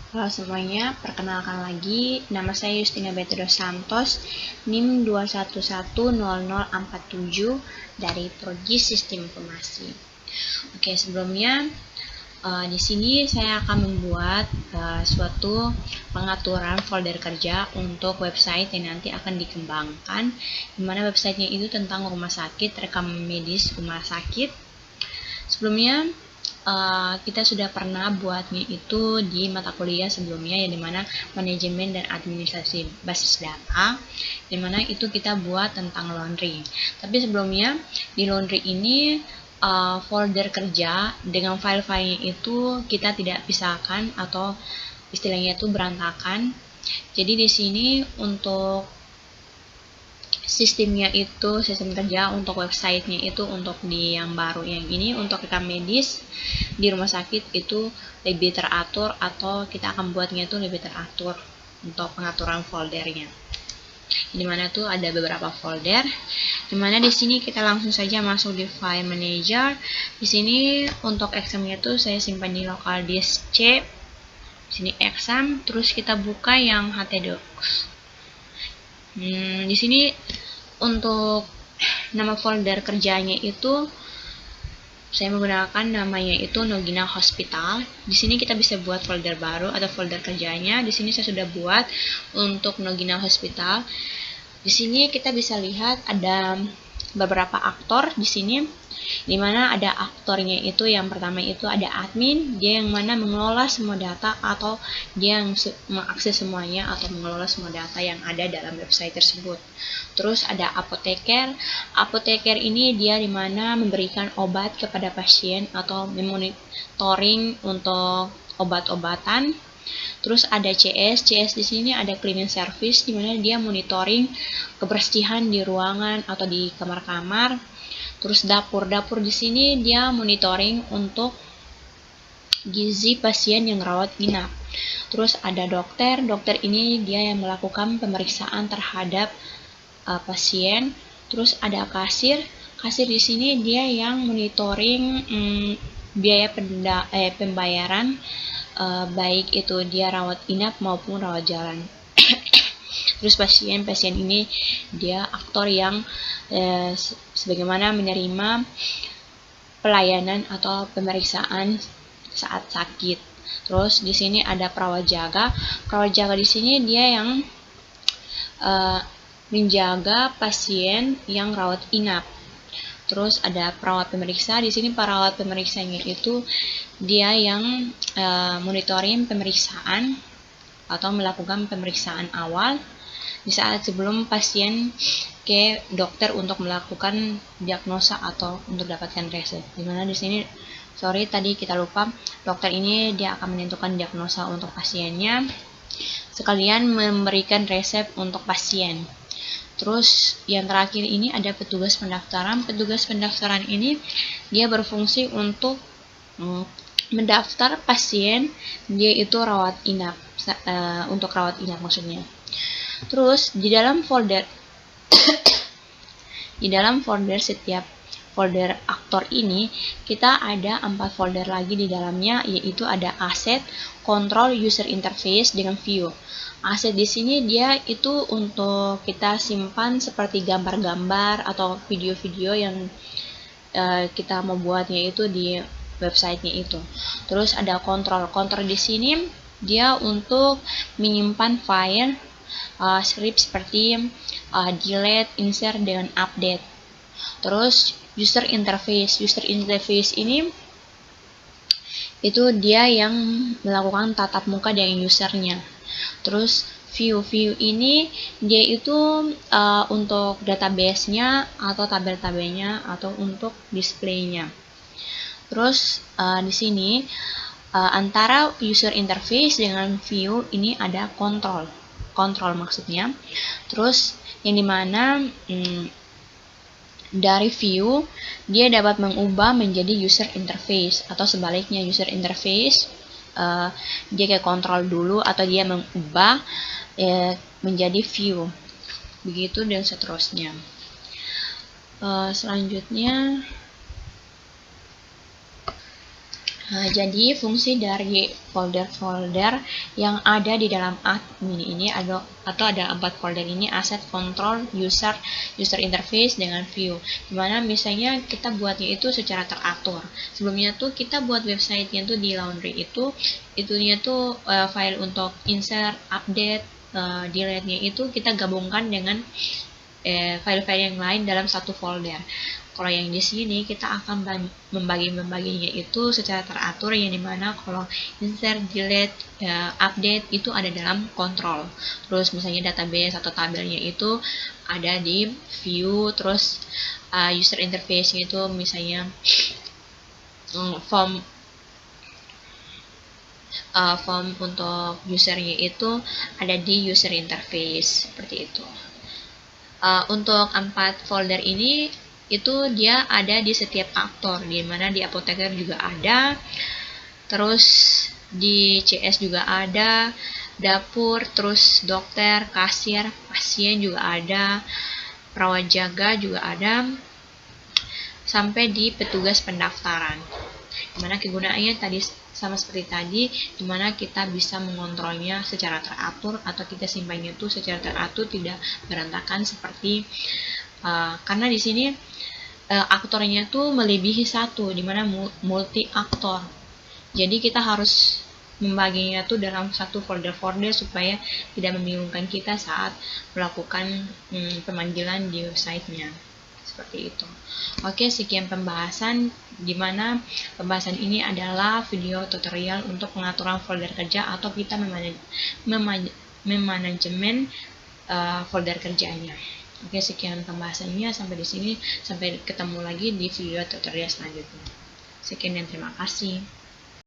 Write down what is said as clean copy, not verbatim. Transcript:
Halo semuanya, perkenalkan lagi, nama saya Justina Beatrice dos Santos, NIM 2110047 dari Prodi Sistem Informasi. Oke, sebelumnya di sini saya akan membuat suatu pengaturan folder kerja untuk website yang nanti akan dikembangkan, di mana websitenya itu tentang rumah sakit, rekam medis rumah sakit. Sebelumnya kita sudah pernah buatnya itu di mata kuliah sebelumnya, yang dimana manajemen dan administrasi basis data, dimana itu kita buat tentang laundry. Tapi sebelumnya di laundry ini folder kerja dengan file-filenya itu kita tidak pisahkan atau istilahnya itu berantakan. Jadi di sini untuk sistemnya itu, sistem kerja untuk websitenya itu, untuk di yang baru yang ini untuk rekam medis di rumah sakit itu lebih teratur, atau kita akan buatnya itu lebih teratur untuk pengaturan foldernya. Dimana tuh ada beberapa folder, dimana di sini kita langsung saja masuk di file manager. Di sini untuk examnya tuh saya simpan di local disk C. Di sini exam, terus kita buka yang htdocs. Di sini untuk nama folder kerjanya itu saya menggunakan namanya itu Nogina Hospital. Di sini kita bisa buat folder baru atau folder kerjanya. Di sini saya sudah buat untuk Nogina Hospital. Di sini kita bisa lihat ada beberapa aktor di sini, dimana ada aktornya itu yang pertama itu ada admin, dia yang mana mengelola semua data atau dia yang mengakses semuanya atau mengelola semua data yang ada dalam website tersebut. Terus ada apoteker. Apoteker ini dia dimana memberikan obat kepada pasien atau memonitoring untuk obat-obatan. Terus ada CS di sini ada cleaning service, di mana dia monitoring kebersihan di ruangan atau di kamar-kamar. Terus dapur di sini dia monitoring untuk gizi pasien yang rawat inap. Terus ada dokter ini dia yang melakukan pemeriksaan terhadap pasien. Terus ada kasir di sini dia yang monitoring biaya pembayaran, baik itu dia rawat inap maupun rawat jalan. Terus pasien ini dia aktor yang sebagaimana menerima pelayanan atau pemeriksaan saat sakit. Terus di sini ada perawat jaga. Perawat jaga di sini dia yang menjaga pasien yang rawat inap. Terus ada perawat pemeriksa. Di sini perawat pemeriksanya itu dia yang monitoring pemeriksaan atau melakukan pemeriksaan awal di saat sebelum pasien ke dokter untuk melakukan diagnosa atau untuk dapatkan resep. Dimana di sini tadi kita lupa, dokter ini dia akan menentukan diagnosa untuk pasiennya sekalian memberikan resep untuk pasien. Terus yang terakhir ini ada petugas pendaftaran. Petugas pendaftaran ini dia berfungsi untuk mendaftar pasien dia itu rawat inap, untuk rawat inap maksudnya. Terus di dalam folder setiap folder aktor ini kita ada 4 folder lagi di dalamnya, yaitu ada aset, kontrol, user interface dengan view. Aset di sini dia itu untuk kita simpan seperti gambar-gambar atau video-video yang kita mau buatnya itu di websitenya itu. Terus ada kontrol di sini dia untuk menyimpan file script seperti delete, insert, dengan update. Terus user interface ini itu dia yang melakukan tatap muka dengan usernya. Terus view ini dia itu untuk database-nya atau tabel-tabelnya atau untuk display-nya. Terus di sini antara user interface dengan view ini ada kontrol maksudnya. Terus yang dimana dari view dia dapat mengubah menjadi user interface, atau sebaliknya user interface dia kayak kontrol dulu atau dia mengubah menjadi view, begitu dan seterusnya. Selanjutnya Nah, jadi fungsi dari folder-folder yang ada di dalam admin ini atau ada 4 folder ini: asset, control, user interface dengan view. Dimana misalnya kita buatnya itu secara teratur. Sebelumnya tuh kita buat websitenya tuh di Laundry itunya tuh file untuk insert, update, delete-nya itu kita gabungkan dengan file-file yang lain dalam satu folder. Kalau yang di sini kita akan membaginya itu secara teratur, yang dimana kalau insert, delete, update itu ada dalam control. Terus misalnya database atau tabelnya itu ada di view. Terus user interface itu misalnya form untuk usernya itu ada di user interface, seperti itu. Untuk 4 folder ini itu dia ada di setiap aktor, di mana di apoteker juga ada, terus di CS juga ada, dapur, terus dokter, kasir, pasien juga ada, perawat jaga juga ada, sampai di petugas pendaftaran. Dimana kegunaannya tadi sama seperti tadi, dimana kita bisa mengontrolnya secara teratur atau kita simpannya itu secara teratur, tidak berantakan seperti karena di sini aktornya tuh melebihi satu, dimana multi aktor. Jadi kita harus membaginya tuh dalam satu folder-folder supaya tidak membingungkan kita saat melakukan pemanggilan di websitenya. Seperti itu. Oke, sekian pembahasan, dimana pembahasan ini adalah video tutorial untuk pengaturan folder kerja atau kita memanajemen folder kerjanya. Oke, sekian pembahasannya sampai di sini. Sampai ketemu lagi di video tutorial selanjutnya. Sekian dan terima kasih.